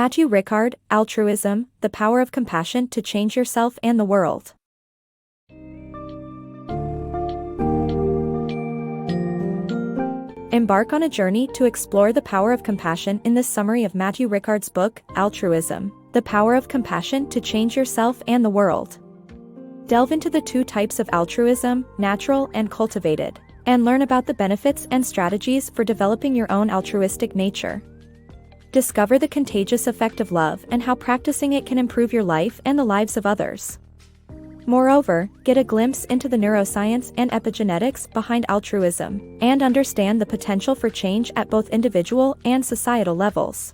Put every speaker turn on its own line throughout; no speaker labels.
Matthieu Ricard, Altruism, The Power of Compassion to Change Yourself and the World. Embark on a journey to explore the power of compassion in this summary of Matthieu Ricard's book, Altruism, The Power of Compassion to Change Yourself and the World. Delve into the two types of altruism, natural and cultivated, and learn about the benefits and strategies for developing your own altruistic nature. Discover the contagious effect of love and how practicing it can improve your life and the lives of others. Moreover, get a glimpse into the neuroscience and epigenetics behind altruism, and understand the potential for change at both individual and societal levels.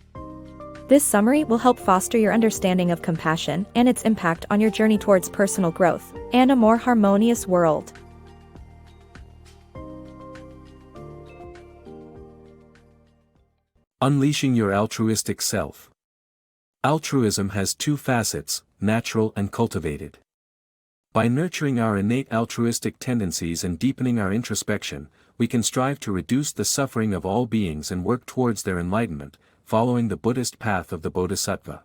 This summary will help foster your understanding of compassion and its impact on your journey towards personal growth and a more harmonious world.
Unleashing your altruistic self. Altruism has two facets, natural and cultivated. By nurturing our innate altruistic tendencies and deepening our introspection, we can strive to reduce the suffering of all beings and work towards their enlightenment, following the Buddhist path of the Bodhisattva.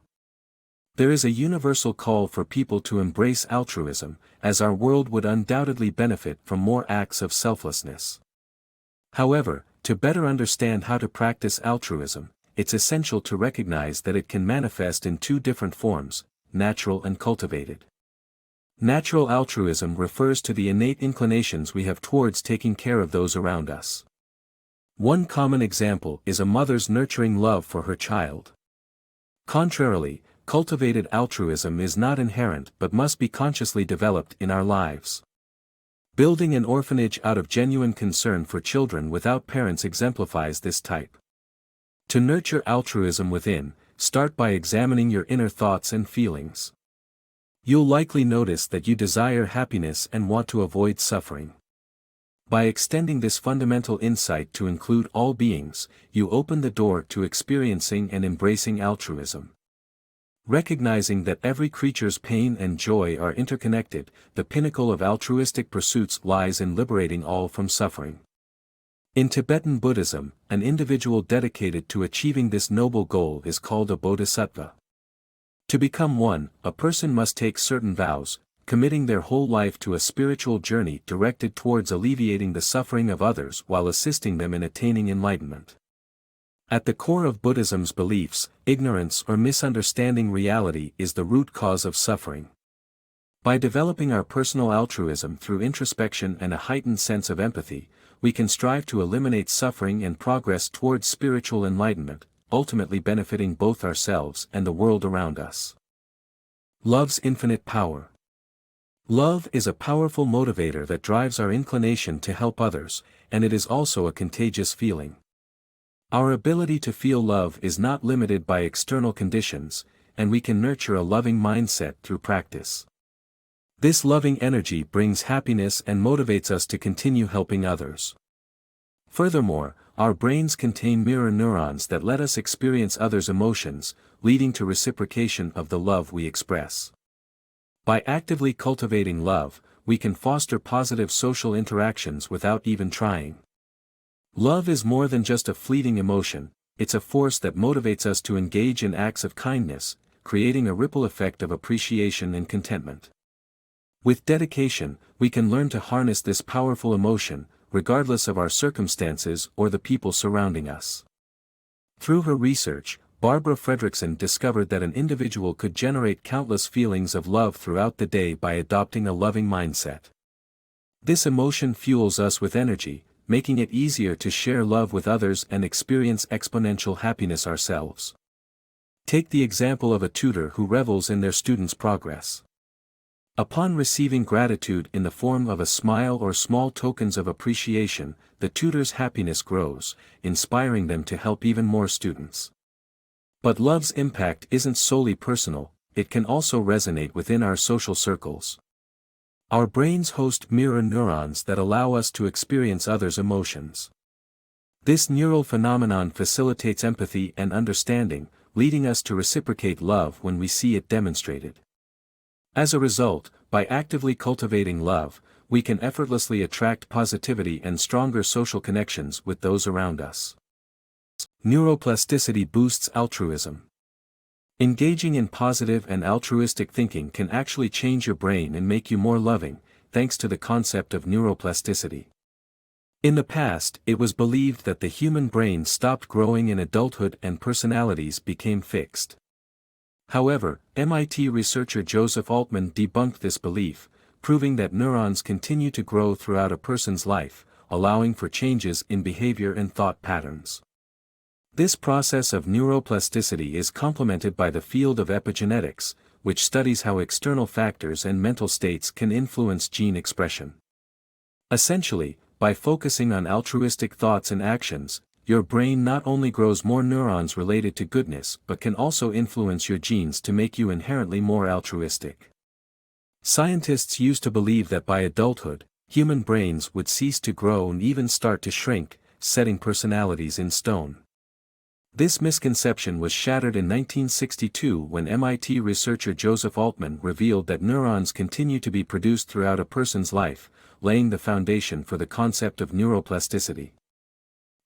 There is a universal call for people to embrace altruism, as our world would undoubtedly benefit from more acts of selflessness. However, to better understand how to practice altruism, it's essential to recognize that it can manifest in two different forms, natural and cultivated. Natural altruism refers to the innate inclinations we have towards taking care of those around us. One common example is a mother's nurturing love for her child. Contrarily, cultivated altruism is not inherent but must be consciously developed in our lives. Building an orphanage out of genuine concern for children without parents exemplifies this type. To nurture altruism within, start by examining your inner thoughts and feelings. You'll likely notice that you desire happiness and want to avoid suffering. By extending this fundamental insight to include all beings, you open the door to experiencing and embracing altruism. Recognizing that every creature's pain and joy are interconnected, the pinnacle of altruistic pursuits lies in liberating all from suffering. In Tibetan Buddhism, an individual dedicated to achieving this noble goal is called a bodhisattva. To become one, a person must take certain vows, committing their whole life to a spiritual journey directed towards alleviating the suffering of others while assisting them in attaining enlightenment. At the core of Buddhism's beliefs, ignorance or misunderstanding reality is the root cause of suffering. By developing our personal altruism through introspection and a heightened sense of empathy, we can strive to eliminate suffering and progress towards spiritual enlightenment, ultimately benefiting both ourselves and the world around us. Love's infinite power. Love is a powerful motivator that drives our inclination to help others, and it is also a contagious feeling. Our ability to feel love is not limited by external conditions, and we can nurture a loving mindset through practice. This loving energy brings happiness and motivates us to continue helping others. Furthermore, our brains contain mirror neurons that let us experience others' emotions, leading to reciprocation of the love we express. By actively cultivating love, we can foster positive social interactions without even trying. Love is more than just a fleeting emotion, it's a force that motivates us to engage in acts of kindness, creating a ripple effect of appreciation and contentment. With dedication, we can learn to harness this powerful emotion, regardless of our circumstances or the people surrounding us. Through her research, Barbara Fredrickson discovered that an individual could generate countless feelings of love throughout the day by adopting a loving mindset. This emotion fuels us with energy, making it easier to share love with others and experience exponential happiness ourselves. Take the example of a tutor who revels in their students' progress. Upon receiving gratitude in the form of a smile or small tokens of appreciation, the tutor's happiness grows, inspiring them to help even more students. But love's impact isn't solely personal, it can also resonate within our social circles. Our brains host mirror neurons that allow us to experience others' emotions. This neural phenomenon facilitates empathy and understanding, leading us to reciprocate love when we see it demonstrated. As a result, by actively cultivating love, we can effortlessly attract positivity and stronger social connections with those around us. Neuroplasticity boosts altruism. Engaging in positive and altruistic thinking can actually change your brain and make you more loving, thanks to the concept of neuroplasticity. In the past, it was believed that the human brain stopped growing in adulthood and personalities became fixed. However, MIT researcher Joseph Altman debunked this belief, proving that neurons continue to grow throughout a person's life, allowing for changes in behavior and thought patterns. This process of neuroplasticity is complemented by the field of epigenetics, which studies how external factors and mental states can influence gene expression. Essentially, by focusing on altruistic thoughts and actions, your brain not only grows more neurons related to goodness but can also influence your genes to make you inherently more altruistic. Scientists used to believe that by adulthood, human brains would cease to grow and even start to shrink, setting personalities in stone. This misconception was shattered in 1962 when MIT researcher Joseph Altman revealed that neurons continue to be produced throughout a person's life, laying the foundation for the concept of neuroplasticity.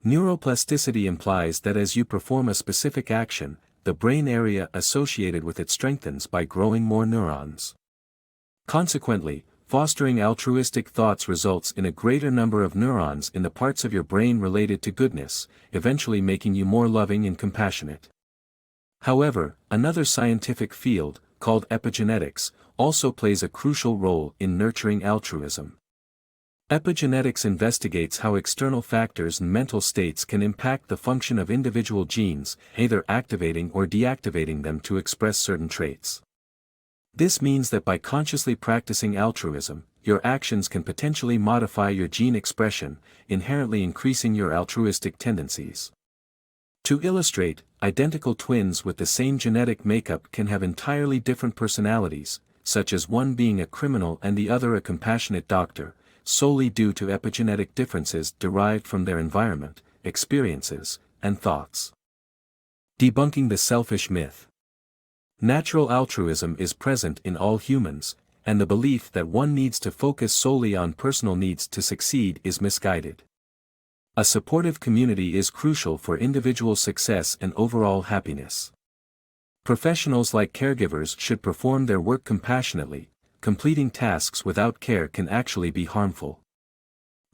Neuroplasticity implies that as you perform a specific action, the brain area associated with it strengthens by growing more neurons. Consequently, fostering altruistic thoughts results in a greater number of neurons in the parts of your brain related to goodness, eventually making you more loving and compassionate. However, another scientific field, called epigenetics, also plays a crucial role in nurturing altruism. Epigenetics investigates how external factors and mental states can impact the function of individual genes, either activating or deactivating them to express certain traits. This means that by consciously practicing altruism, your actions can potentially modify your gene expression, inherently increasing your altruistic tendencies. To illustrate, identical twins with the same genetic makeup can have entirely different personalities, such as one being a criminal and the other a compassionate doctor, solely due to epigenetic differences derived from their environment, experiences, and thoughts. Debunking the selfish myth. Natural altruism is present in all humans, and the belief that one needs to focus solely on personal needs to succeed is misguided. A supportive community is crucial for individual success and overall happiness. Professionals like caregivers should perform their work compassionately. Completing tasks without care can actually be harmful.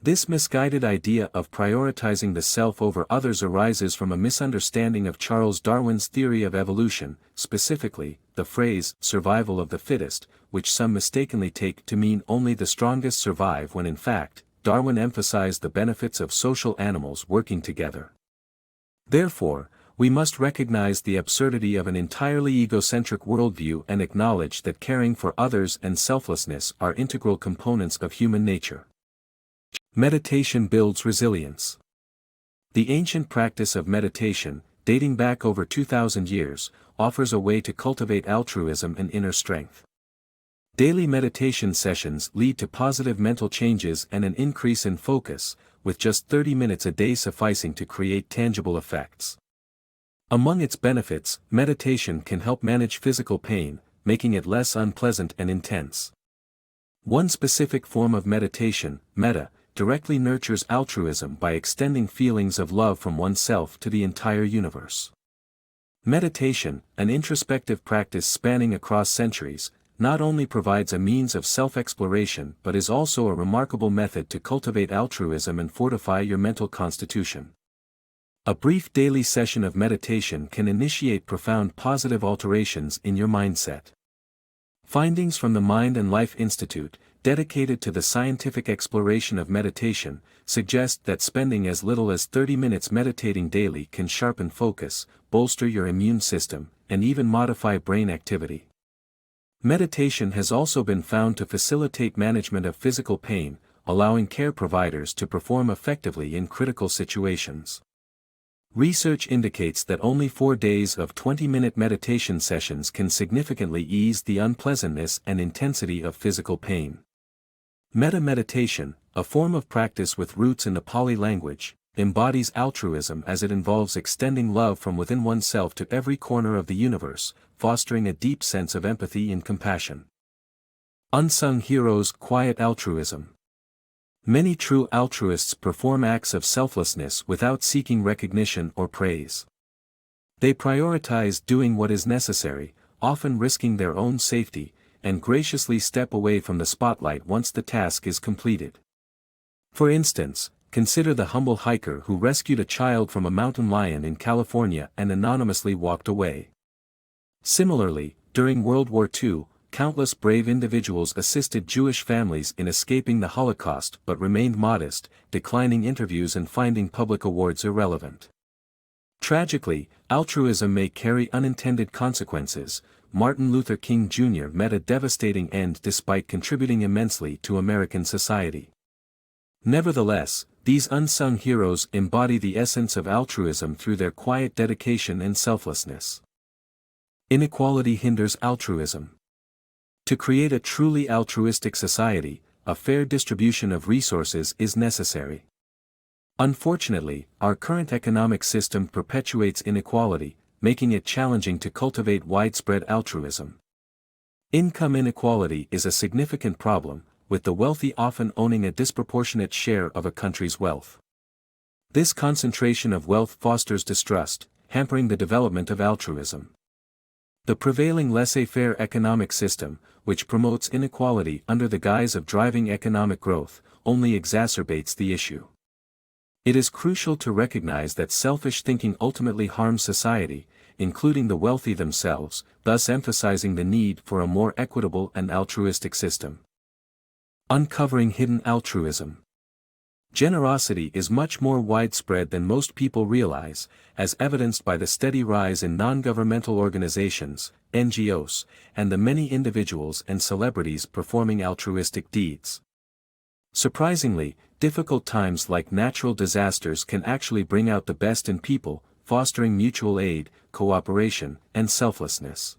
This misguided idea of prioritizing the self over others arises from a misunderstanding of Charles Darwin's theory of evolution, specifically, the phrase, survival of the fittest, which some mistakenly take to mean only the strongest survive when in fact, Darwin emphasized the benefits of social animals working together. Therefore, we must recognize the absurdity of an entirely egocentric worldview and acknowledge that caring for others and selflessness are integral components of human nature. Meditation builds resilience. The ancient practice of meditation, dating back over 2,000 years, offers a way to cultivate altruism and inner strength. Daily meditation sessions lead to positive mental changes and an increase in focus, with just 30 minutes a day sufficing to create tangible effects. Among its benefits, meditation can help manage physical pain, making it less unpleasant and intense. One specific form of meditation, metta, directly nurtures altruism by extending feelings of love from oneself to the entire universe. Meditation, an introspective practice spanning across centuries, not only provides a means of self-exploration but is also a remarkable method to cultivate altruism and fortify your mental constitution. A brief daily session of meditation can initiate profound positive alterations in your mindset. Findings from the Mind and Life Institute, dedicated to the scientific exploration of meditation, suggest that spending as little as 30 minutes meditating daily can sharpen focus, bolster your immune system, and even modify brain activity. Meditation has also been found to facilitate management of physical pain, allowing care providers to perform effectively in critical situations. Research indicates that only 4 days of 20-minute meditation sessions can significantly ease the unpleasantness and intensity of physical pain. Metta meditation, a form of practice with roots in the Pali language, embodies altruism as it involves extending love from within oneself to every corner of the universe, fostering a deep sense of empathy and compassion. Unsung heroes. Quiet altruism. Many true altruists perform acts of selflessness without seeking recognition or praise. They prioritize doing what is necessary, often risking their own safety, and graciously step away from the spotlight once the task is completed. For instance, consider the humble hiker who rescued a child from a mountain lion in California and anonymously walked away. Similarly, during World War II, countless brave individuals assisted Jewish families in escaping the Holocaust but remained modest, declining interviews and finding public awards irrelevant. Tragically, altruism may carry unintended consequences. Martin Luther King Jr. met a devastating end despite contributing immensely to American society. Nevertheless, these unsung heroes embody the essence of altruism through their quiet dedication and selflessness. Inequality hinders altruism. To create a truly altruistic society, a fair distribution of resources is necessary. Unfortunately, our current economic system perpetuates inequality, making it challenging to cultivate widespread altruism. Income inequality is a significant problem, with the wealthy often owning a disproportionate share of a country's wealth. This concentration of wealth fosters distrust, hampering the development of altruism. The prevailing laissez-faire economic system, which promotes inequality under the guise of driving economic growth, only exacerbates the issue. It is crucial to recognize that selfish thinking ultimately harms society, including the wealthy themselves, thus emphasizing the need for a more equitable and altruistic system. Uncovering hidden altruism. Generosity is much more widespread than most people realize, as evidenced by the steady rise in non-governmental organizations, NGOs, and the many individuals and celebrities performing altruistic deeds. Surprisingly, difficult times like natural disasters can actually bring out the best in people, fostering mutual aid, cooperation, and selflessness.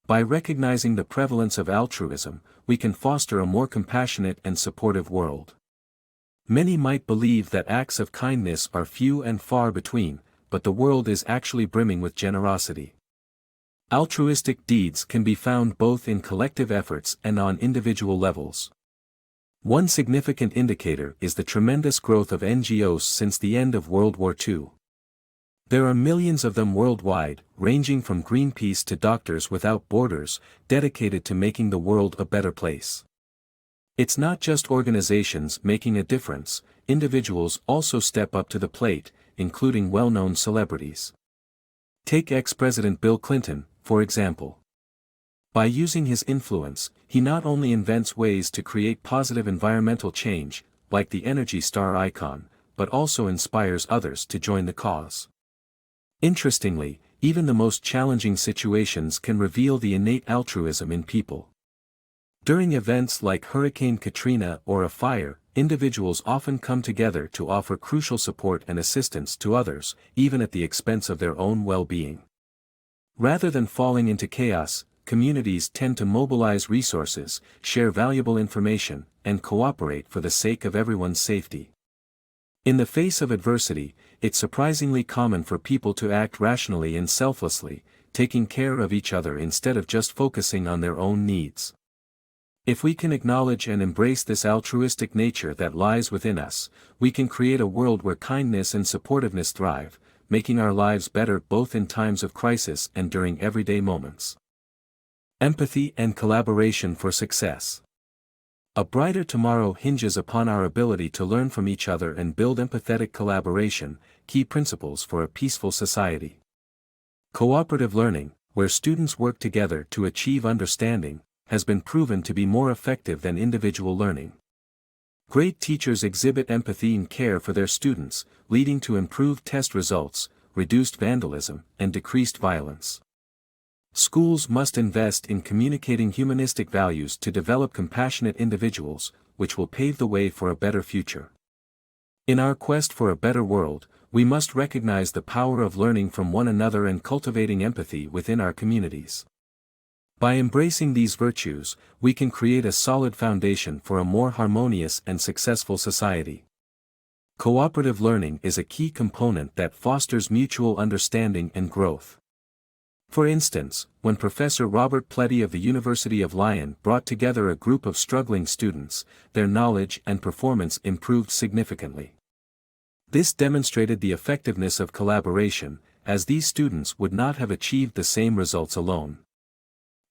By recognizing the prevalence of altruism, we can foster a more compassionate and supportive world. Many might believe that acts of kindness are few and far between, but the world is actually brimming with generosity. Altruistic deeds can be found both in collective efforts and on individual levels. One significant indicator is the tremendous growth of NGOs since the end of World War II. There are millions of them worldwide, ranging from Greenpeace to Doctors Without Borders, dedicated to making the world a better place. It's not just organizations making a difference, individuals also step up to the plate, including well-known celebrities. Take ex-President Bill Clinton, for example. By using his influence, he not only invents ways to create positive environmental change, like the Energy Star icon, but also inspires others to join the cause. Interestingly, even the most challenging situations can reveal the innate altruism in people. During events like Hurricane Katrina or a fire, individuals often come together to offer crucial support and assistance to others, even at the expense of their own well-being. Rather than falling into chaos, communities tend to mobilize resources, share valuable information, and cooperate for the sake of everyone's safety. In the face of adversity, it's surprisingly common for people to act rationally and selflessly, taking care of each other instead of just focusing on their own needs. If we can acknowledge and embrace this altruistic nature that lies within us, we can create a world where kindness and supportiveness thrive, making our lives better both in times of crisis and during everyday moments. Empathy and collaboration for success. A brighter tomorrow hinges upon our ability to learn from each other and build empathetic collaboration, key principles for a peaceful society. Cooperative learning, where students work together to achieve understanding, has been proven to be more effective than individual learning. Great teachers exhibit empathy and care for their students, leading to improved test results, reduced vandalism, and decreased violence. Schools must invest in communicating humanistic values to develop compassionate individuals, which will pave the way for a better future. In our quest for a better world, we must recognize the power of learning from one another and cultivating empathy within our communities. By embracing these virtues, we can create a solid foundation for a more harmonious and successful society. Cooperative learning is a key component that fosters mutual understanding and growth. For instance, when Professor Robert Pletty of the University of Lyon brought together a group of struggling students, their knowledge and performance improved significantly. This demonstrated the effectiveness of collaboration, as these students would not have achieved the same results alone.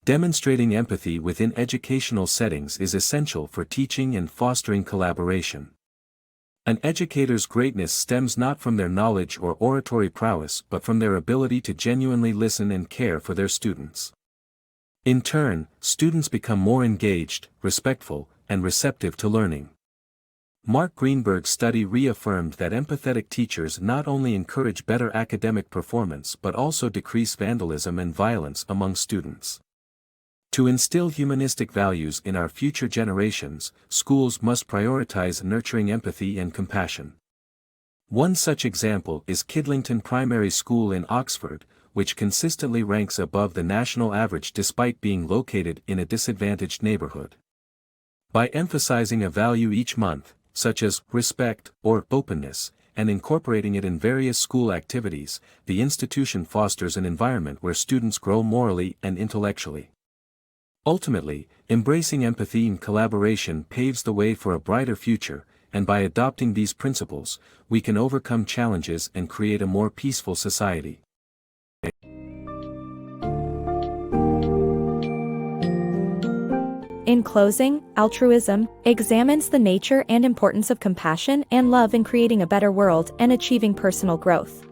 Demonstrating empathy within educational settings is essential for teaching and fostering collaboration. An educator's greatness stems not from their knowledge or oratory prowess but from their ability to genuinely listen and care for their students. In turn, students become more engaged, respectful, and receptive to learning. Mark Greenberg's study reaffirmed that empathetic teachers not only encourage better academic performance but also decrease vandalism and violence among students. To instill humanistic values in our future generations, schools must prioritize nurturing empathy and compassion. One such example is Kidlington Primary School in Oxford, which consistently ranks above the national average despite being located in a disadvantaged neighborhood. By emphasizing a value each month, such as respect or openness, and incorporating it in various school activities, the institution fosters an environment where students grow morally and intellectually. Ultimately, embracing empathy and collaboration paves the way for a brighter future, and by adopting these principles, we can overcome challenges and create a more peaceful society.
In closing, Altruism examines the nature and importance of compassion and love in creating a better world and achieving personal growth.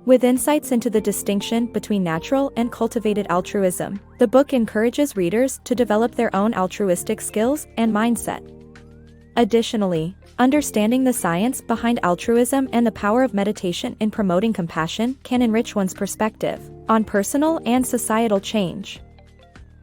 With insights into the distinction between natural and cultivated altruism, the book encourages readers to develop their own altruistic skills and mindset. Additionally, understanding the science behind altruism and the power of meditation in promoting compassion can enrich one's perspective on personal and societal change.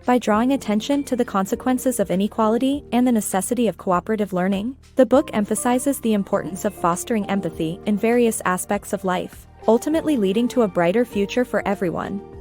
By drawing attention to the consequences of inequality and the necessity of cooperative learning, the book emphasizes the importance of fostering empathy in various aspects of life, ultimately leading to a brighter future for everyone.